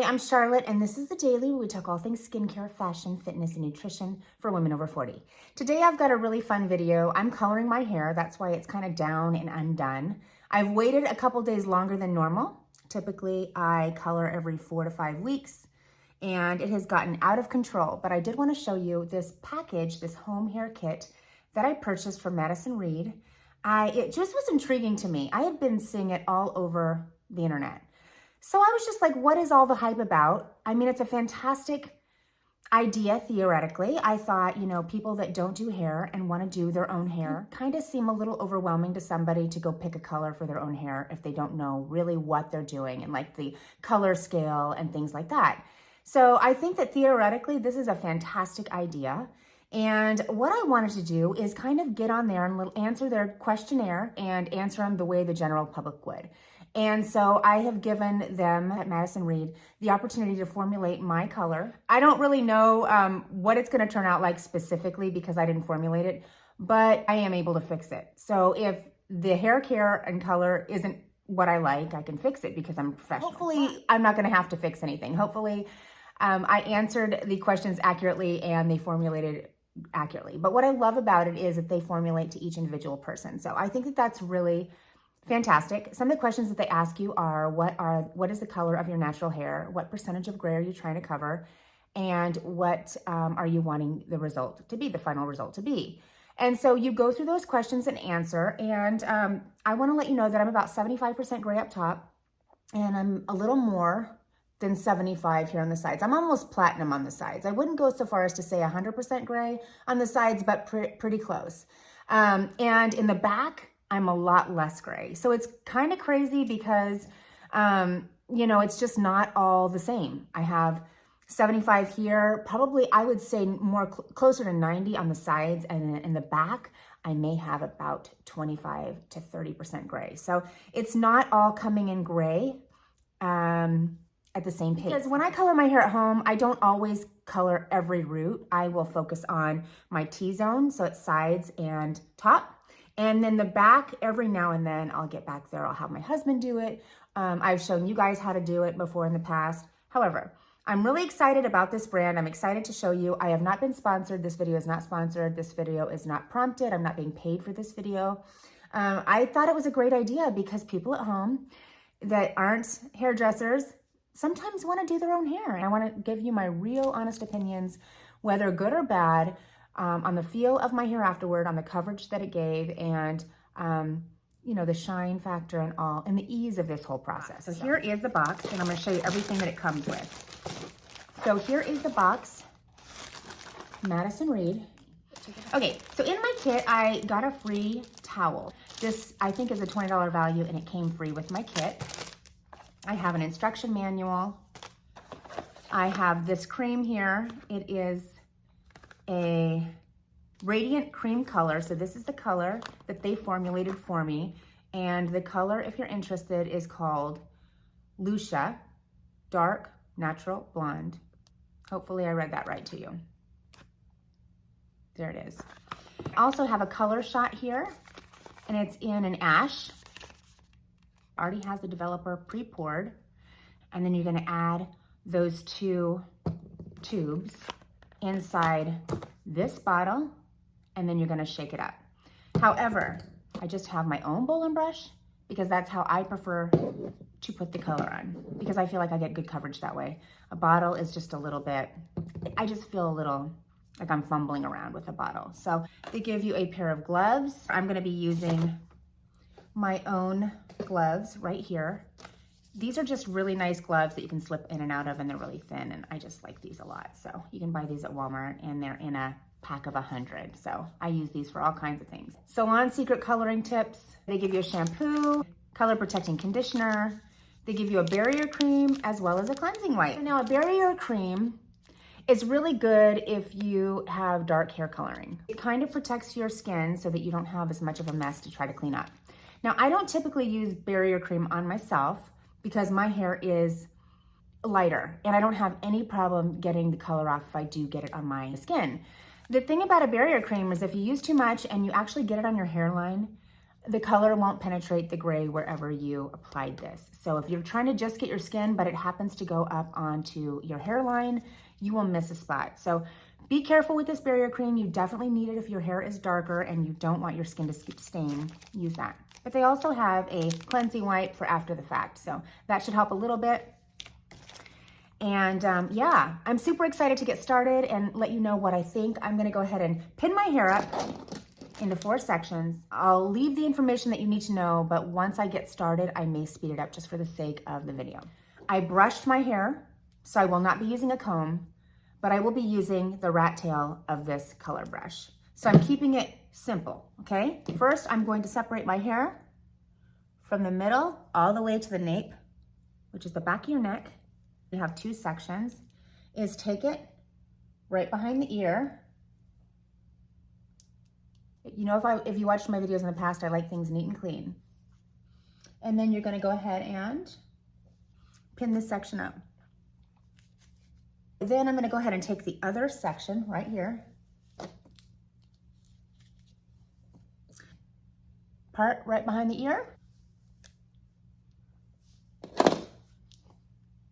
Hi, I'm Charlotte, and this is the Daily where we talk all things skincare, fashion, fitness, and nutrition for women over 40. Today I've got a really fun video. I'm coloring my hair. That's why it's kind of down and undone. I've waited a couple days longer than normal. Typically, I color every 4 to 5 weeks, and it has gotten out of control. But I did want to show you this package, this home hair kit that I purchased from Madison Reed. It just was intriguing to me. I had been seeing it all over the internet. So I was just like, what is all the hype about? I mean, it's a fantastic idea theoretically. I thought, people that don't do hair and want to do their own hair kind of seem a little overwhelming to somebody to go pick a color for their own hair if they don't know really what they're doing and like the color scale and things like that. So I think that theoretically, this is a fantastic idea. And what I wanted to do is kind of get on there and answer their questionnaire and answer them the way the general public would. And so I have given them at Madison Reed the opportunity to formulate my color. I don't really know what it's going to turn out like specifically because I didn't formulate it, but I am able to fix it. So if the hair care and color isn't what I like, I can fix it because I'm professional. Hopefully, I'm not going to have to fix anything. Hopefully, I answered the questions accurately and they formulated accurately. But what I love about it is that they formulate to each individual person. So I think that that's really fantastic. Some of the questions that they ask you are, what is the color of your natural hair? What percentage of gray are you trying to cover? And what are you wanting the result to be, the final result to be? And so you go through those questions and answer. And I want to let you know that I'm about 75% gray up top, and I'm a little more than 75 here on the sides. I'm almost platinum on the sides. I wouldn't go so far as to say 100% gray on the sides, but pretty close. And in the back, I'm a lot less gray. So it's kind of crazy because, it's just not all the same. I have 75 here, probably I would say more closer to 90 on the sides, and in the back, I may have about 25 to 30% gray. So it's not all coming in gray at the same pace. Because when I color my hair at home, I don't always color every root. I will focus on my T-zone, so it's sides and top. And then the back, every now and then I'll get back there. I'll have my husband do it. I've shown you guys how to do it before in the past. However, I'm really excited about this brand. I'm excited to show you. I have not been sponsored. This video is not sponsored. This video is not prompted. I'm not being paid for this video. I thought it was a great idea because people at home that aren't hairdressers sometimes want to do their own hair. And I want to give you my real honest opinions, whether good or bad, on the feel of my hair afterward, on the coverage that it gave, and the shine factor and all, and the ease of this whole process. So here is the box, and I'm going to show you everything that it comes with. So here is the box, Madison Reed. Okay, so in my kit, I got a free towel. This, I think, is a $20 value, and it came free with my kit. I have an instruction manual. I have this cream here. It is a radiant cream color. So this is the color that they formulated for me. And the color, if you're interested, is called Lucia Dark Natural Blonde. Hopefully I read that right to you. There it is. I also have a color shot here, and it's in an ash. Already has the developer pre-poured. And then you're gonna add those 2 tubes inside this bottle, and then you're gonna shake it up. However, I just have my own bowl and brush because that's how I prefer to put the color on, because I feel like I get good coverage that way. A bottle is just a little bit, I just feel a little like I'm fumbling around with a bottle. So they give you a pair of gloves. I'm gonna be using my own gloves right here. These are just really nice gloves that you can slip in and out of, and they're really thin, and I just like these a lot. So you can buy these at Walmart, and they're in a pack of 100. So I use these for all kinds of things. Salon Secret coloring tips. They give you a shampoo, color protecting conditioner. They give you a barrier cream as well as a cleansing wipe. So now a barrier cream is really good if you have dark hair coloring. It kind of protects your skin so that you don't have as much of a mess to try to clean up. Now, I don't typically use barrier cream on myself because my hair is lighter and I don't have any problem getting the color off if I do get it on my skin. The thing about a barrier cream is if you use too much and you actually get it on your hairline, the color won't penetrate the gray wherever you applied this. So if you're trying to just get your skin, but it happens to go up onto your hairline, you will miss a spot. So be careful with this barrier cream. You definitely need it if your hair is darker and you don't want your skin to stain, use that. But they also have a cleansing wipe for after the fact. So that should help a little bit. And yeah, I'm super excited to get started and let you know what I think. I'm gonna go ahead and pin my hair up into 4 sections. I'll leave the information that you need to know, but once I get started, I may speed it up just for the sake of the video. I brushed my hair, so I will not be using a comb, but I will be using the rat tail of this color brush. So I'm keeping it simple, okay? First, I'm going to separate my hair from the middle all the way to the nape, which is the back of your neck. You have 2 sections, is take it right behind the ear. You know, if you watched my videos in the past, I like things neat and clean. And then you're gonna go ahead and pin this section up. Then I'm gonna go ahead and take the other section right here, part right behind the ear,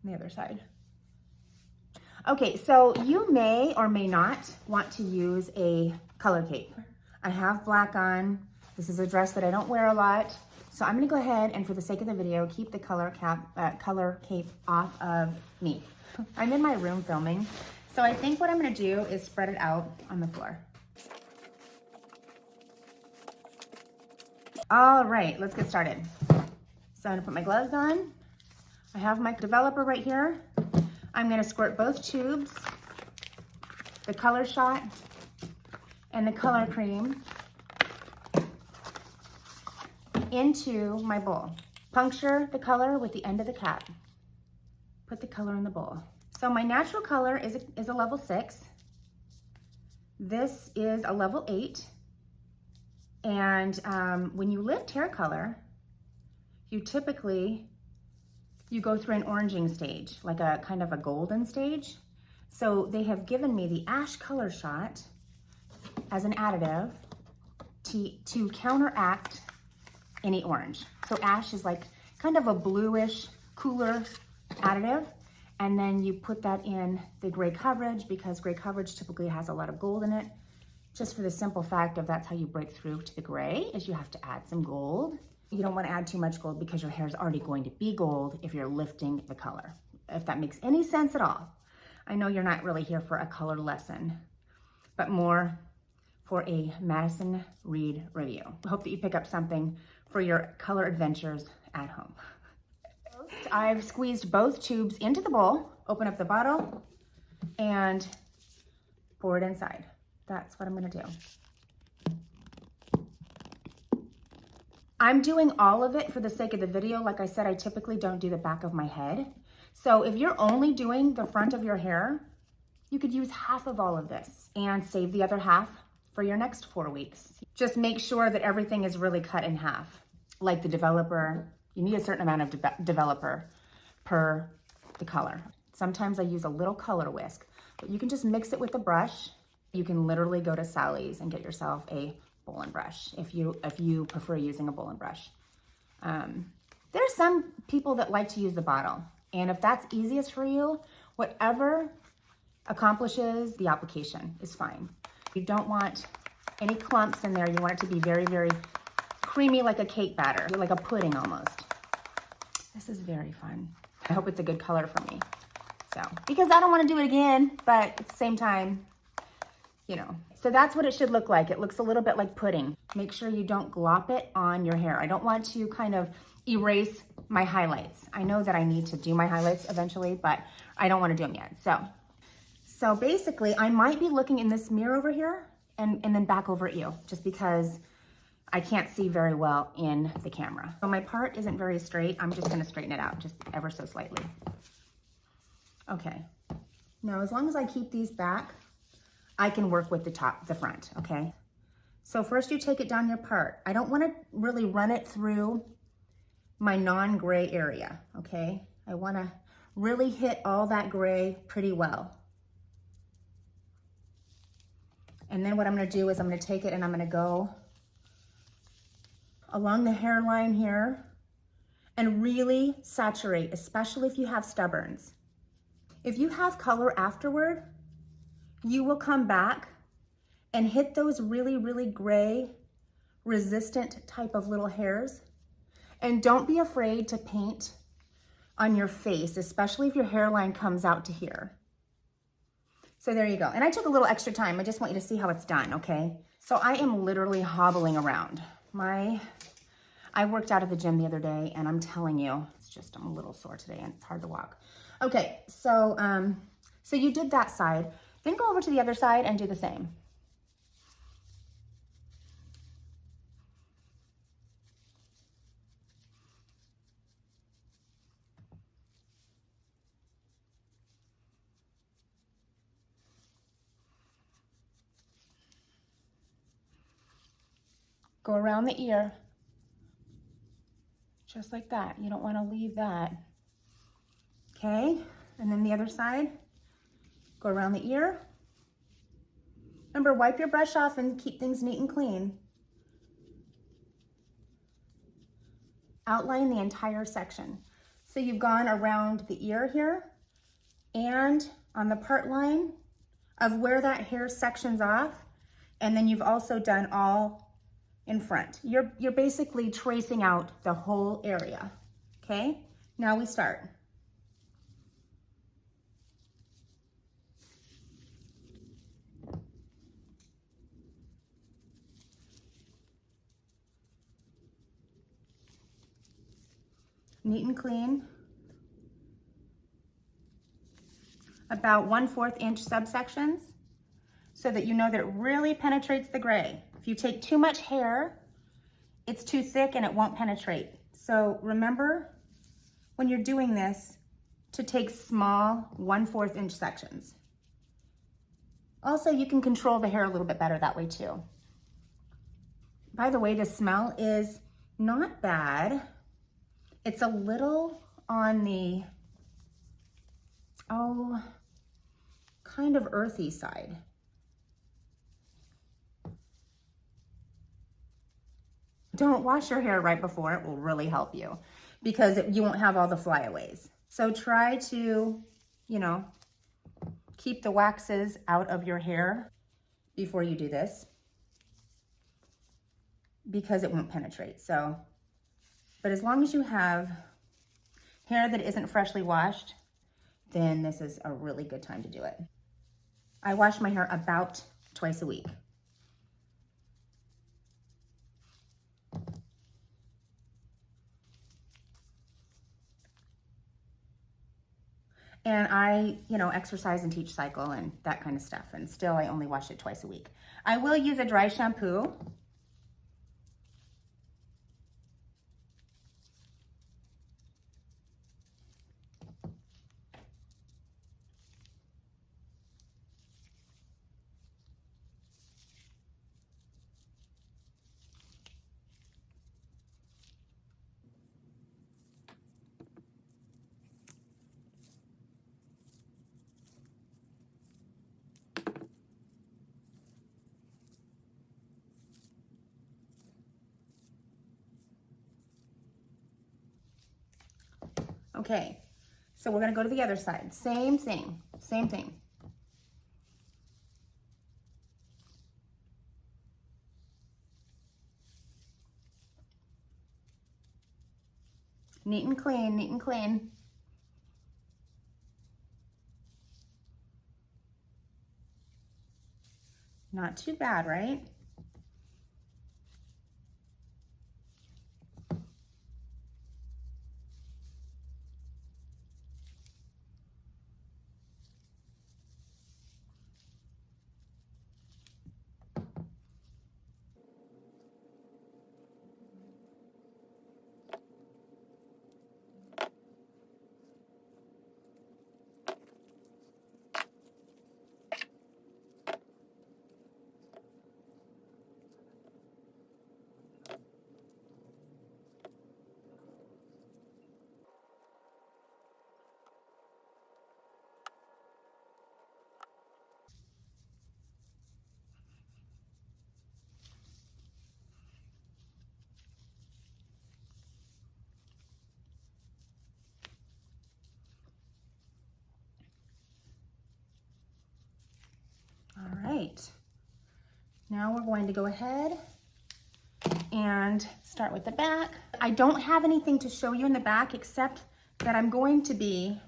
the other side. Okay, so you may or may not want to use a color cape. I have black on. This is a dress that I don't wear a lot. So I'm gonna go ahead and for the sake of the video, keep the color cape off of me. I'm in my room filming. So I think what I'm gonna do is spread it out on the floor. All right, let's get started. So I'm gonna put my gloves on. I have my developer right here. I'm gonna squirt both tubes, the color shot, and the color cream into my bowl. Puncture the color with the end of the cap. Put the color in the bowl. So my natural color is a level 6. This is a level 8. And when you lift hair color, you typically, you go through an oranging stage, like a kind of a golden stage. So they have given me the ash color shot as an additive to counteract any orange. So ash is like kind of a bluish, cooler additive. And then you put that in the gray coverage because gray coverage typically has a lot of gold in it. Just for the simple fact of that's how you break through to the gray, is you have to add some gold. You don't want to add too much gold because your hair is already going to be gold if you're lifting the color, if that makes any sense at all. I know you're not really here for a color lesson, but more for a Madison Reed review. I hope that you pick up something for your color adventures at home. I've squeezed both tubes into the bowl, open up the bottle, and pour it inside. That's what I'm gonna do. I'm doing all of it for the sake of the video. Like I said, I typically don't do the back of my head. So if you're only doing the front of your hair, you could use half of all of this and save the other half for your next 4 weeks. Just make sure that everything is really cut in half. Like the developer, you need a certain amount of developer per the color. Sometimes I use a little color whisk, but you can just mix it with a brush. You can literally go to Sally's and get yourself a bowl and brush if you prefer using a bowl and brush. There's some people that like to use the bottle, and if that's easiest for you, whatever accomplishes the application is fine. You don't want any clumps in there. You want it to be very, very creamy, like a cake batter, like a pudding almost. This is very fun. I hope it's a good color for me. So, because I don't want to do it again, but at the same time, you know. So that's what it should look like. It looks a little bit like pudding. Make sure you don't glop it on your hair. I don't want to kind of erase my highlights. I know that I need to do my highlights eventually, but I don't want to do them yet. So basically, I might be looking in this mirror over here and then back over at you, just because I can't see very well in the camera. So my part isn't very straight. I'm just gonna straighten it out just ever so slightly. Okay, now as long as I keep these back, I can work with the front, okay? So first you take it down your part. I don't wanna really run it through my non-gray area, okay? I wanna really hit all that gray pretty well. And then what I'm gonna do is I'm gonna take it and I'm gonna go along the hairline here and really saturate, especially if you have stubborns. If you have color afterward, you will come back and hit those really, really gray, resistant type of little hairs. And don't be afraid to paint on your face, especially if your hairline comes out to here. So there you go. And I took a little extra time. I just want you to see how it's done, okay? So I am literally hobbling around. I worked out at the gym the other day, and I'm telling you, I'm a little sore today and it's hard to walk. Okay, so you did that side. Then go over to the other side and do the same. Go around the ear, just like that. You don't want to leave that. Okay, and then the other side, go around the ear. Remember, wipe your brush off and keep things neat and clean. Outline the entire section. So you've gone around the ear here and on the part line of where that hair sections off, and then you've also done all in front. You're basically tracing out the whole area, okay? Now we start. Neat and clean. About 1/4 inch subsections so that you know that it really penetrates the gray. If you take too much hair, it's too thick and it won't penetrate. So remember when you're doing this to take small 1/4 inch sections. Also, you can control the hair a little bit better that way too. By the way, the smell is not bad. It's a little on the, kind of earthy side. Don't wash your hair right before. It will really help you because you won't have all the flyaways. So try to, keep the waxes out of your hair before you do this because it won't penetrate. But as long as you have hair that isn't freshly washed, then this is a really good time to do it. I wash my hair about twice a week. And I, exercise and teach cycle and that kind of stuff. And still, I only wash it twice a week. I will use a dry shampoo. Okay, so we're gonna go to the other side. Same thing, same thing. Neat and clean, neat and clean. Not too bad, right? Now we're going to go ahead and start with the back. I don't have anything to show you in the back except that I'm going to be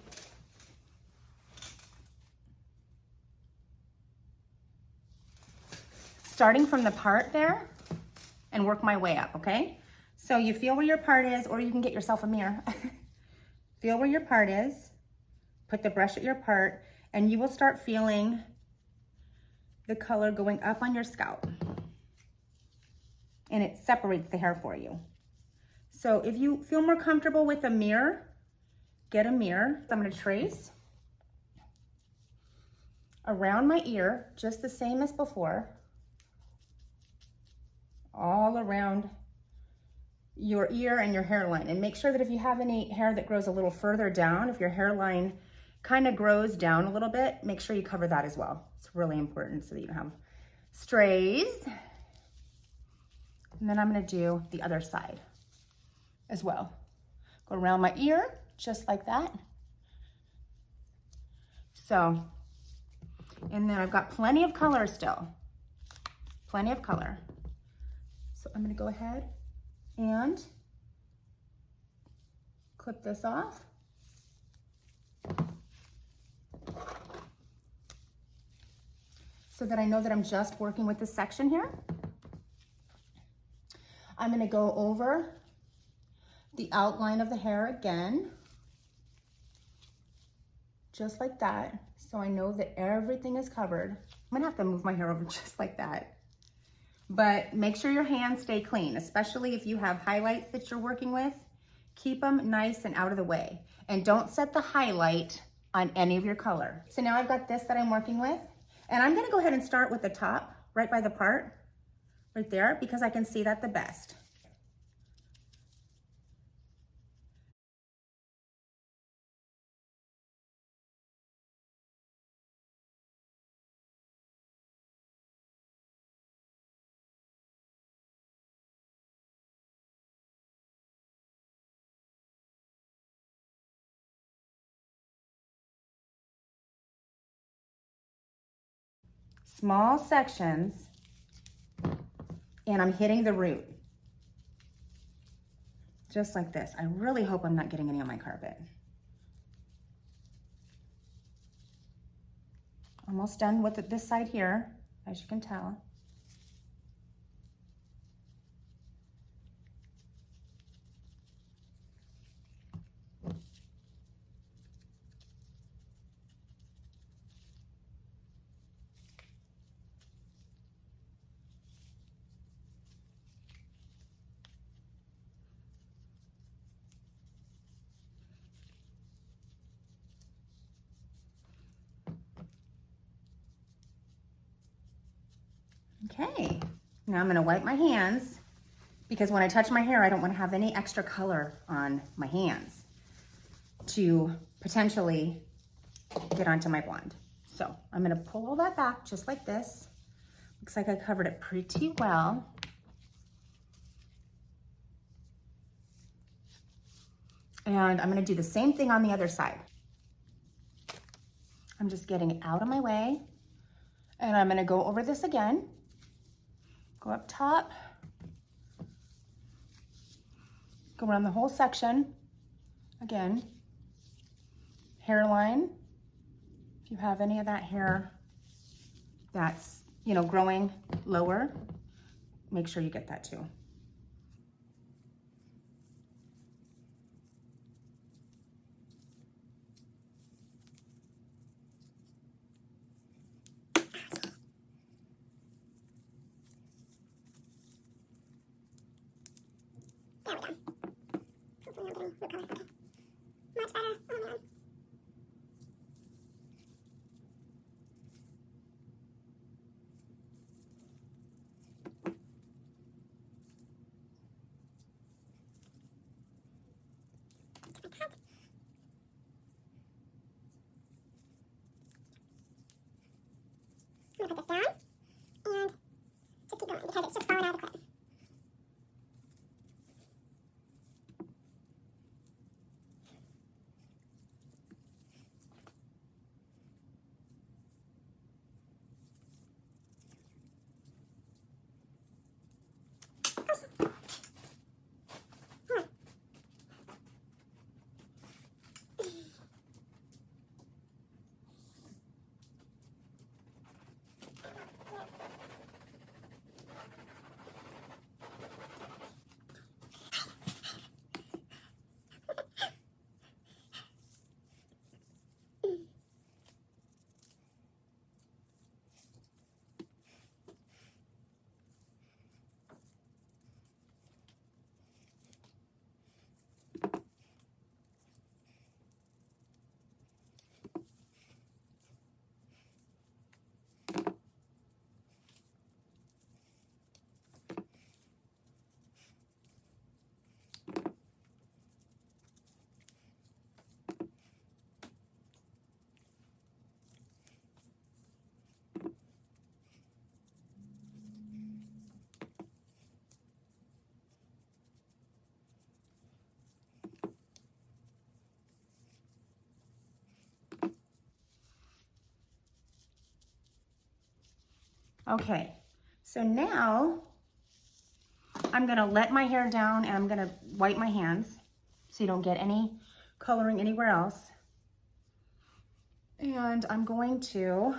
starting from the part there and work my way up, okay? So you feel where your part is, or you can get yourself a mirror. Feel where your part is, put the brush at your part, and you will start feeling the color going up on your scalp. And it separates the hair for you. So if you feel more comfortable with a mirror, get a mirror. I'm gonna trace around my ear, just the same as before, all around your ear and your hairline. And make sure that if you have any hair that grows a little further down, if your hairline kind of grows down a little bit, make sure you cover that as well. It's really important so that you don't have strays. And then I'm gonna do the other side as well. Go around my ear, just like that. So, and then I've got plenty of color still. Plenty of color. So I'm gonna go ahead and clip this off. So that I know that I'm just working with this section here. I'm gonna go over the outline of the hair again, just like that, so I know that everything is covered. I'm gonna have to move my hair over just like that. But make sure your hands stay clean, especially if you have highlights that you're working with. Keep them nice and out of the way. And don't set the highlight on any of your color. So now I've got this that I'm working with, and I'm gonna go ahead and start with the top, right by the part, right there, because I can see that the best. Small sections, and I'm hitting the root. Just like this. I really hope I'm not getting any on my carpet. Almost done with this side here, as you can tell. Okay, now I'm gonna wipe my hands because when I touch my hair, I don't wanna have any extra color on my hands to potentially get onto my blonde. So I'm gonna pull all that back just like this. Looks like I covered it pretty well. And I'm gonna do the same thing on the other side. I'm just getting it out of my way. And I'm gonna go over this again. Go up top. Go around the whole section. Again, hairline. If you have any of that hair that's, you know, growing lower, make sure you get that too. There we go. Hopefully I'm getting root color. Okay. Much better. Oh man. Just like that. I'm gonna put this down and just keep going because it's just falling out of the clip. Okay, so now I'm gonna let my hair down and I'm gonna wipe my hands so you don't get any coloring anywhere else. And I'm going to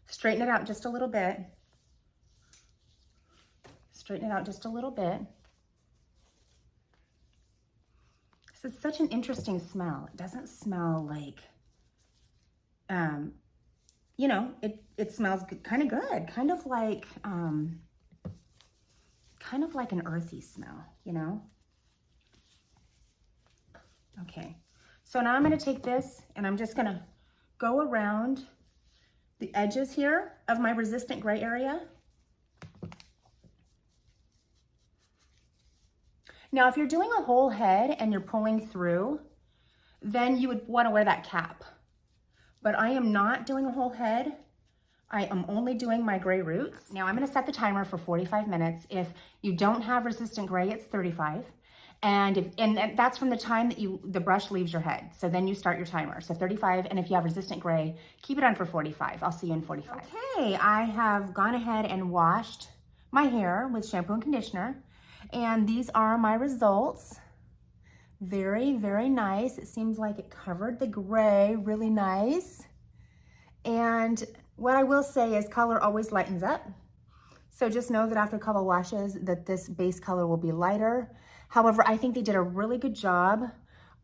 straighten it out just a little bit. Straighten it out just a little bit. This is such an interesting smell. It doesn't smell like, you know, it smells kind of good, kind of like an earthy smell, you know? Okay, so now I'm gonna take this and I'm just gonna go around the edges here of my resistant gray area. Now, if you're doing a whole head and you're pulling through, then you would wanna wear that cap. But I am not doing a whole head. I am only doing my gray roots. Now I'm gonna set the timer for 45 minutes. If you don't have resistant gray, it's 35. And that's from the time that the brush leaves your head. So then you start your timer. So 35, and if you have resistant gray, keep it on for 45. I'll see you in 45. Okay, I have gone ahead and washed my hair with shampoo and conditioner. And these are my results. Very, very nice. It seems like it covered the gray really nice. And what I will say is color always lightens up. So just know that after a couple washes that this base color will be lighter. However, I think they did a really good job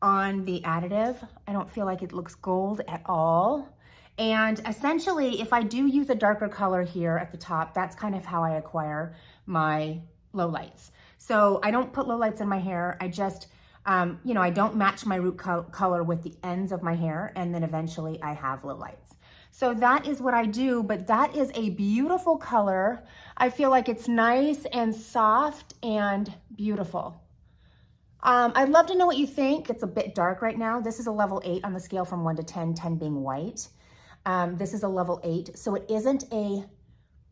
on the additive. I don't feel like it looks gold at all. And essentially, if I do use a darker color here at the top, that's kind of how I acquire my lowlights. So I don't put lowlights in my hair. I just, you know, I don't match my root color with the ends of my hair, and then eventually I have lowlights. So that is what I do, but that is a beautiful color. I feel like it's nice and soft and beautiful. I'd love to know what you think. It's a bit dark right now. This is a level 8 on the scale from 1 to 10, 10 being white. This is a level 8, so it isn't a,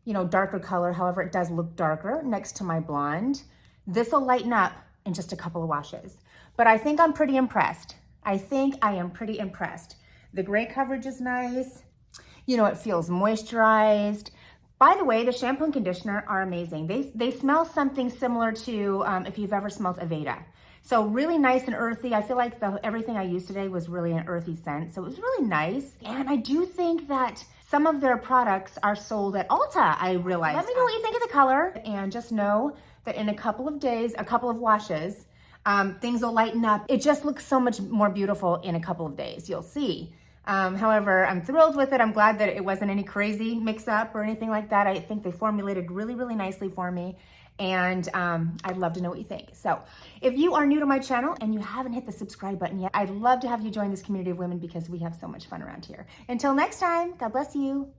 you know, darker color. However, it does look darker next to my blonde. This will lighten up in just a couple of washes. But I think I'm pretty impressed. I think I am pretty impressed. The gray coverage is nice. You know, it feels moisturized. By the way, the shampoo and conditioner are amazing. They smell something similar to if you've ever smelled Aveda. So really nice and earthy. I feel like everything I used today was really an earthy scent. So it was really nice. And I do think that some of their products are sold at Ulta, I realized. Let me know what you think of the color. And just know that in a couple of days, a couple of washes, things will lighten up. It just looks so much more beautiful in a couple of days. You'll see. However, I'm thrilled with it. I'm glad that it wasn't any crazy mix-up or anything like that. I think they formulated really, really nicely for me. And I'd love to know what you think. So if you are new to my channel and you haven't hit the subscribe button yet, I'd love to have you join this community of women because we have so much fun around here. Until next time, God bless you.